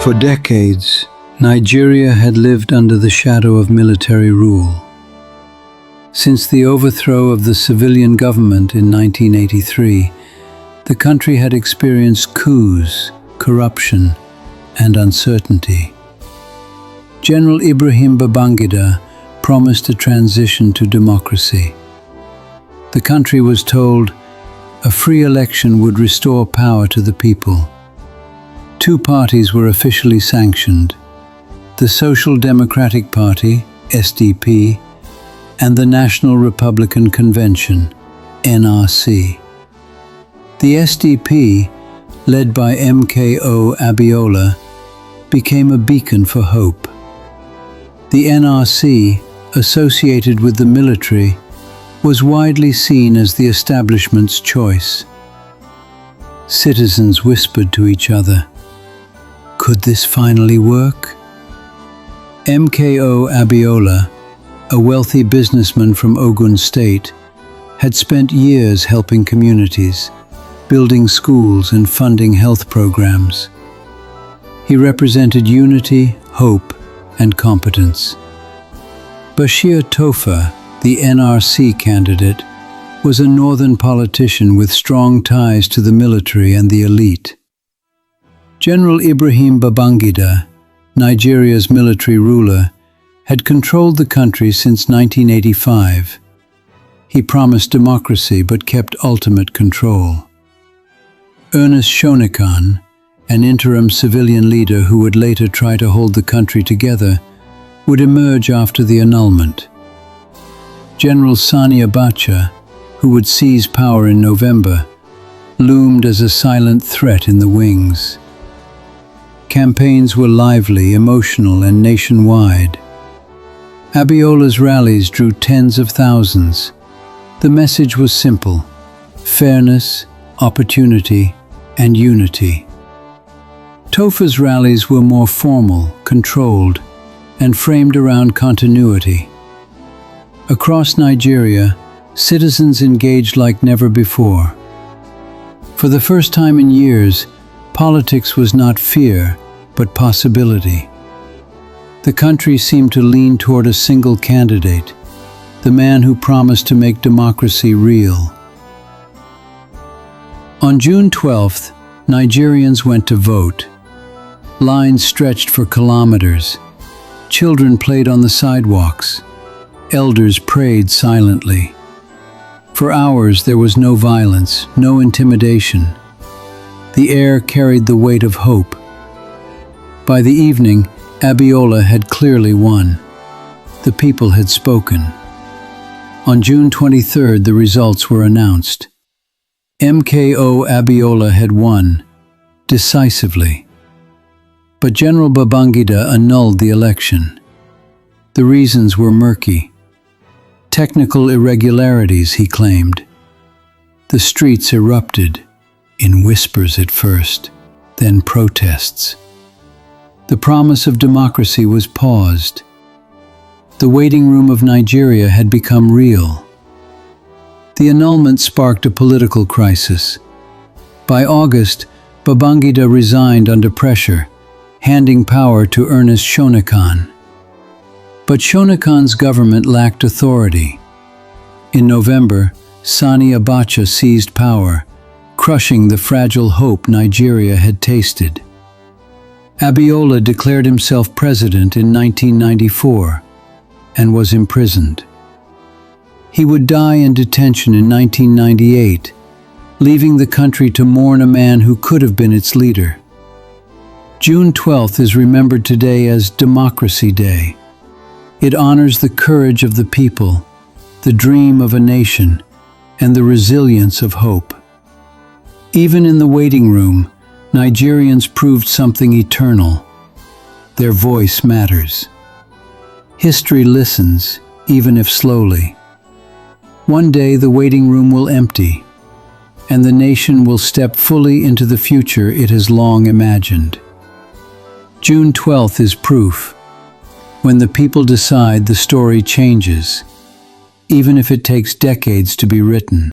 For decades, Nigeria had lived under the shadow of military rule. Since the overthrow of the civilian government in 1983, the country had experienced coups, corruption, and uncertainty. General Ibrahim Babangida promised a transition to democracy. The country was told a free election would restore power to the people. Two parties were officially sanctioned: the Social Democratic Party, SDP, and the National Republican Convention, NRC. The SDP, led by MKO Abiola, became a beacon for hope. The NRC, associated with the military, was widely seen as the establishment's choice. Citizens whispered to each other, "Could this finally work?" MKO Abiola, a wealthy businessman from Ogun State, had spent years helping communities, building schools and funding health programs. He represented unity, hope, and competence. Bashir Tofa, the NRC candidate, was a northern politician with strong ties to the military and the elite. General Ibrahim Babangida, Nigeria's military ruler, had controlled the country since 1985. He promised democracy but kept ultimate control. Ernest Shonekan, an interim civilian leader who would later try to hold the country together, would emerge after the annulment. General Sani Abacha, who would seize power in November, loomed as a silent threat in the wings. Campaigns were lively, emotional, and nationwide. Abiola's rallies drew tens of thousands. The message was simple: fairness, opportunity, and unity. Tofa's rallies were more formal, controlled, and framed around continuity. Across Nigeria, citizens engaged like never before. For the first time in years, politics was not fear, but possibility. The country seemed to lean toward a single candidate, the man who promised to make democracy real. On June 12th, Nigerians went to vote. Lines stretched for kilometers. Children played on the sidewalks. Elders prayed silently. For hours there was no violence, no intimidation. The air carried the weight of hope. By the evening, Abiola had clearly won. The people had spoken. On June 23rd, the results were announced. MKO Abiola had won, decisively. But General Babangida annulled the election. The reasons were murky. Technical irregularities, he claimed. The streets erupted, in whispers at first, then protests. The promise of democracy was paused. The waiting room of Nigeria had become real. The annulment sparked a political crisis. By August, Babangida resigned under pressure, handing power to Ernest Shonekan. But Shonekan's government lacked authority. In November, Sani Abacha seized power, crushing the fragile hope Nigeria had tasted. Abiola declared himself president in 1994 and was imprisoned. He would die in detention in 1998, leaving the country to mourn a man who could have been its leader. June 12th is remembered today as Democracy Day. It honors the courage of the people, the dream of a nation, and the resilience of hope. Even in the waiting room, Nigerians proved something eternal. Their voice matters. History listens, even if slowly. One day the waiting room will empty, and the nation will step fully into the future it has long imagined. June 12th is proof. When the people decide, the story changes, even if it takes decades to be written.